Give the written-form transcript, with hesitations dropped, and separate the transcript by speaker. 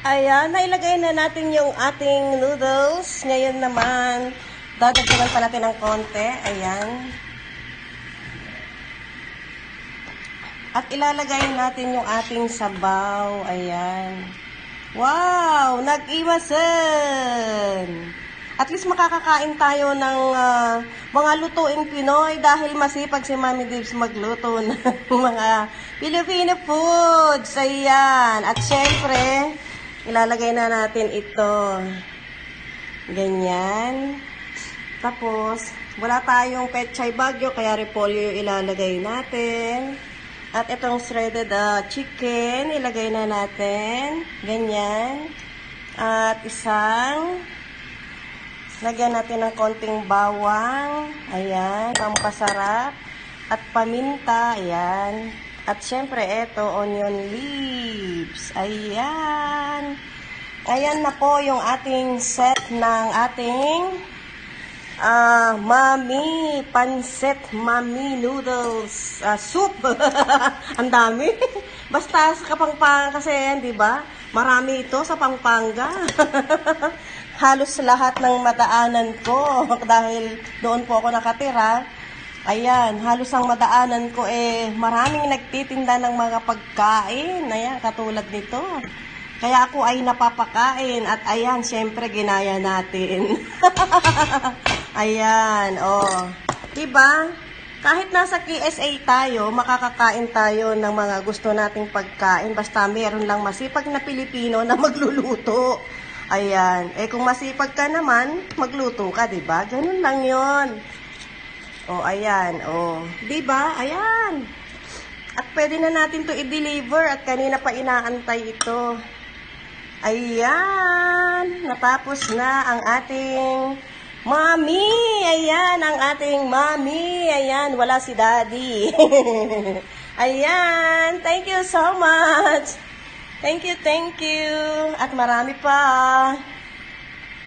Speaker 1: Ayan, nailagay na natin yung ating noodles. Ngayon naman, dadagdagan pa natin ng konti. Ayan. At ilalagay natin yung ating sabaw. Ayan. Wow! Nag-iwasan! At least makakakain tayo ng mga lutuing Pinoy dahil masipag si Mami Dibs magluto ng mga Filipino foods. Ayan. At syempre, ilalagay na natin ito. Ganyan. Tapos, wala tayong pechay bagyo, kaya repolyo yung ilalagay natin. At itong shredded chicken, ilagay na natin. Ganyan. At lagyan natin ng konting bawang. Ayan, pampasarap. At paminta. Ayan. At syempre, ito, onion leaves. Ayan. Ayan na po yung ating set ng ating Mami Pancit Mami Noodles soup. Ang dami. Basta sa Kapampangan kasi yan, di ba? Marami ito sa Pampanga. Halos lahat ng madaanan ko dahil doon po ako nakatira. Ayan, halos ang madaanan ko maraming nagtitinda ng mga pagkain. Ayan, katulad nito. Kaya ako ay napapakain at ayan, syempre ginaya natin. Ayan, oh. Diba? Kahit nasa KSA tayo, makakakain tayo ng mga gusto nating pagkain. Basta meron lang masipag na Pilipino na magluluto. Ayan. Kung masipag ka naman, magluto ka, diba? Ganun lang yon. Oh, ayan. Oh. Diba? Ayan. At pwede na natin to i-deliver at kanina pa inaantay ito. Ayan. Natapos na ang ating Mami. Ayan, ang ating Mami. Ayan, wala si Daddy. Ayan. Thank you so much. Thank you. At marami pa.